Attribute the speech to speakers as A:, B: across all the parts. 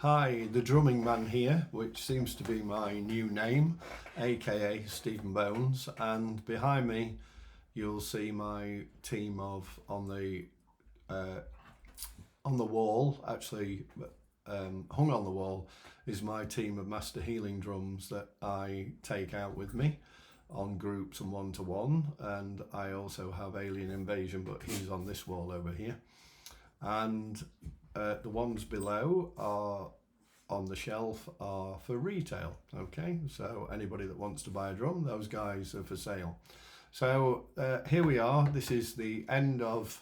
A: Hi, the drumming man here, which seems to be my new name, aka Stephen Bones, and behind me you'll see my team of uh, on the wall, actually hung on the wall, is my team of Master Healing Drums that I take out with me on groups and one-to-one, and I also have Alien Invasion, but he's on this wall over here. And the ones below are on the shelf are for retail. Okay, so anybody that wants to buy a drum, those guys are for sale. So here we are. This is the end of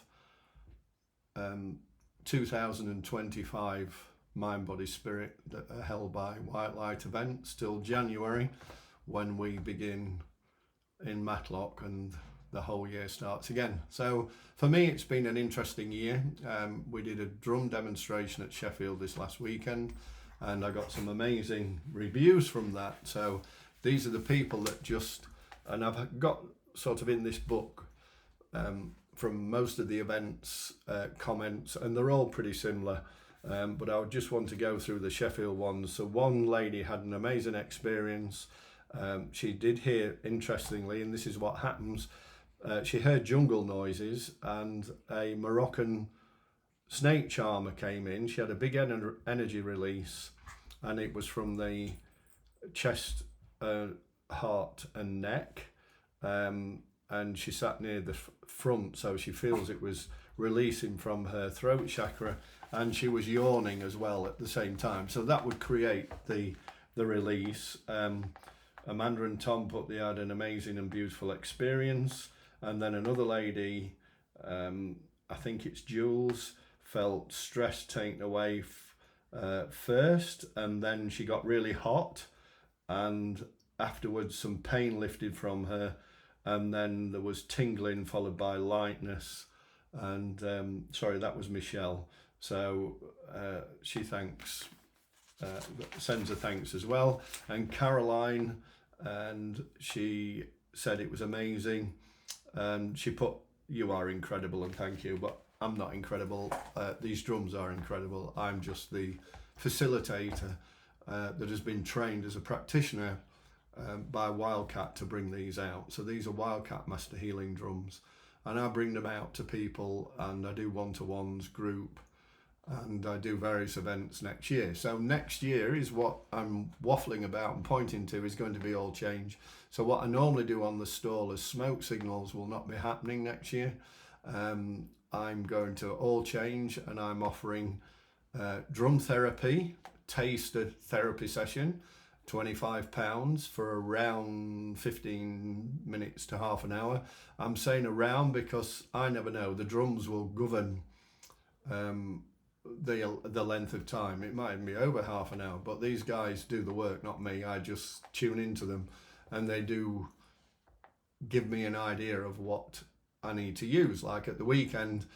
A: 2025 Mind, Body, Spirit that are held by WildKatt events till January, when we begin in Matlock and the whole year starts again. So for me, it's been an interesting year. We did a drum demonstration at Sheffield this last weekend, and I got some amazing reviews from that. So these are the people that and I've got sort of in this book from most of the events comments, and they're all pretty similar. But I would just want to go through the Sheffield ones. So one lady had an amazing experience. She did hear, interestingly, and this is what happens, she heard jungle noises, and a Moroccan snake charmer came in. She had a big energy release, and it was from the chest, heart and neck, and she sat near the front, so she feels it was releasing from her throat chakra, and she was yawning as well at the same time, so that would create the release. Amanda and Tom put they had an amazing and beautiful experience. And then another lady, I think it's Jules, felt stress taken away first, and then she got really hot, and afterwards some pain lifted from her, and then there was tingling followed by lightness. And sorry, that was Michelle. So she thanks, sends her thanks as well. And Caroline, and she said it was amazing. And she put, "You are incredible and thank you, but I'm not incredible. These drums are incredible. I'm just the facilitator that has been trained as a practitioner by WildKatt to bring these out." So these are WildKatt Master Healing Drums, and I bring them out to people, and I do one-to-ones, group, and I do various events next year. So next year is what I'm waffling about and pointing to is going to be all change. So what I normally do on the stall as smoke signals will not be happening next year. I'm going to all change, and I'm offering drum therapy, taster therapy session, £25 for around 15 minutes to half an hour. I'm saying around because I never know. The drums will govern the length of time. It might be over half an hour, but these guys do the work, not me. I just tune into them, and they do give me an idea of what I need to use. Like at the weekend,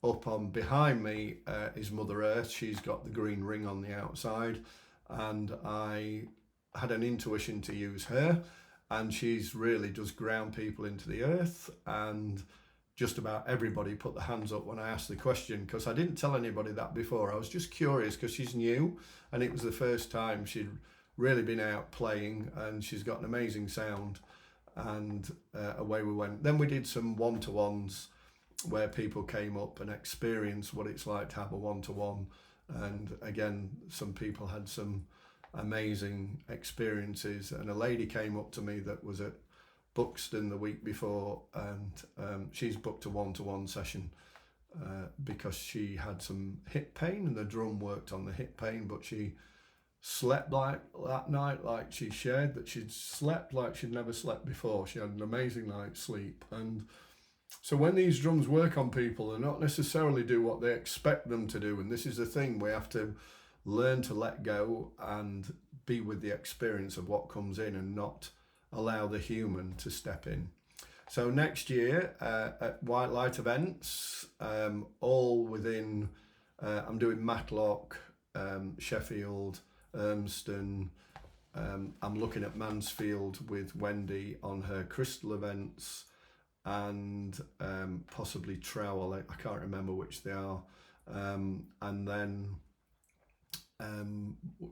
A: up on behind me is Mother Earth. She's got the green ring on the outside, and I had an intuition to use her, and she's really does ground people into the earth. And just about everybody put their hands up when I asked the question, because I didn't tell anybody that before. I was just curious because she's new, and it was the first time she'd really been out playing, and she's got an amazing sound. And away we went. Then we did some one-to-ones where people came up and experienced what it's like to have a one-to-one. And again, some people had some amazing experiences. And a lady came up to me that was at Buxton the week before, and she's booked a one-to-one session because she had some hip pain, and the drum worked on the hip pain, but she slept like that night, like she shared that she'd slept like she'd never slept before. She had an amazing night's sleep. And so when these drums work on people, they're not necessarily do what they expect them to do, and this is the thing, we have to learn to let go and be with the experience of what comes in, and not allow the human to step in. So next year at WildKatt events, all within, I'm doing Matlock, Sheffield, Urmston. I'm looking at Mansfield with Wendy on her crystal events, and possibly Trowell. I can't remember which they are. And then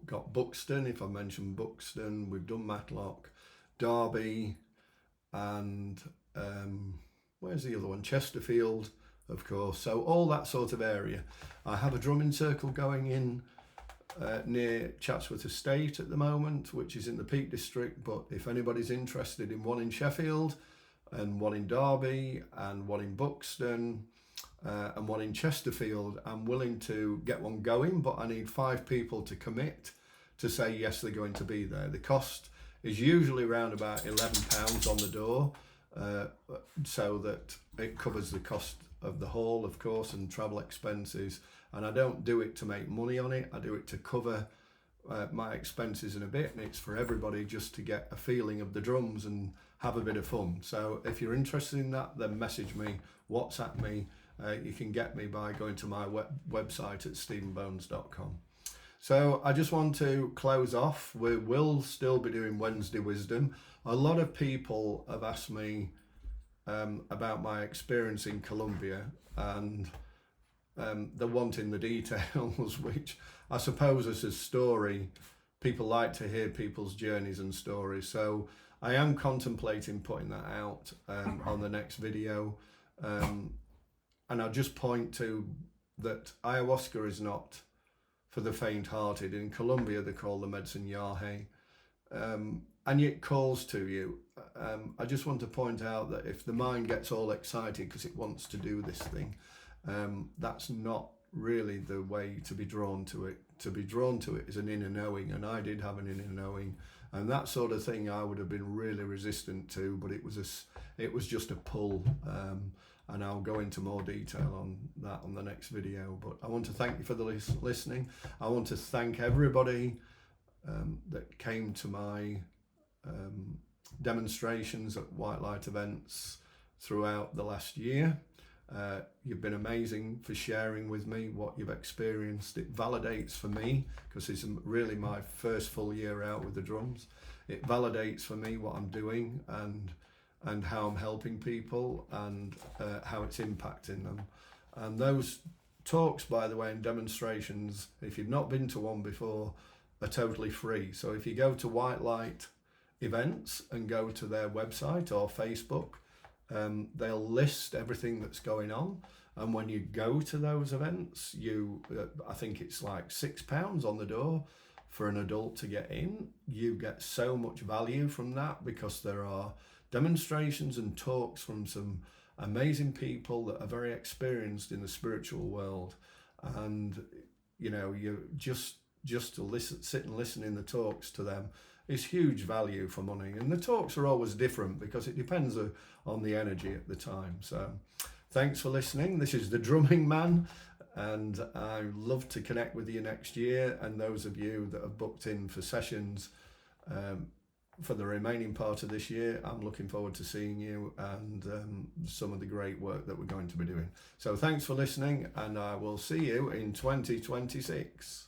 A: got Buxton, if I mention Buxton, we've done Matlock, Derby, and where's the other one? Chesterfield, of course. So all that sort of area. I have a drumming circle going in near Chatsworth Estate at the moment, which is in the Peak District, but if anybody's interested in one in Sheffield and one in Derby and one in Buxton and one in Chesterfield, I'm willing to get one going, but I need 5 people to commit to say yes, they're going to be there. The cost is usually around about £11 on the door, so that it covers the cost of the hall, of course, and travel expenses. And I don't do it to make money on it, I do it to cover my expenses in a bit, and it's for everybody just to get a feeling of the drums and have a bit of fun. So if you're interested in that, then message me, WhatsApp me. You can get me by going to my website at stephenbones.com. So I just want to close off. We will still be doing Wednesday Wisdom. A lot of people have asked me about my experience in Colombia, and they're wanting the details, which I suppose as a story, people like to hear people's journeys and stories. So I am contemplating putting that out on the next video. And I'll just point to that ayahuasca is not for the faint-hearted. In Colombia, they call the medicine yahe, and it calls to you. I just want to point out that if the mind gets all excited because it wants to do this thing, that's not really the way to be drawn to it. To be drawn to it is an inner knowing, and I did have an inner knowing, and that sort of thing I would have been really resistant to, but it was just a pull. And I'll go into more detail on that on the next video. But I want to thank you for the listening. I want to thank everybody that came to my demonstrations at White Light events throughout the last year. You've been amazing for sharing with me what you've experienced. It validates for me, because it's really my first full year out with the drums. It validates for me what I'm doing and how I'm helping people, and how it's impacting them. And those talks, by the way, and demonstrations, if you've not been to one before, are totally free. So if you go to White Light events and go to their website or Facebook, they'll list everything that's going on. And when you go to those events, I think it's like £6 on the door for an adult to get in. You get so much value from that, because there are demonstrations and talks from some amazing people that are very experienced in the spiritual world. And you just to sit and listen in the talks to them is huge value for money. And the talks are always different because it depends on the energy at the time. So thanks for listening. This is the Drumming Man, and I love to connect with you next year. And those of you that have booked in for sessions for the remaining part of this year, I'm looking forward to seeing you and some of the great work that we're going to be doing. So thanks for listening, and I will see you in 2026.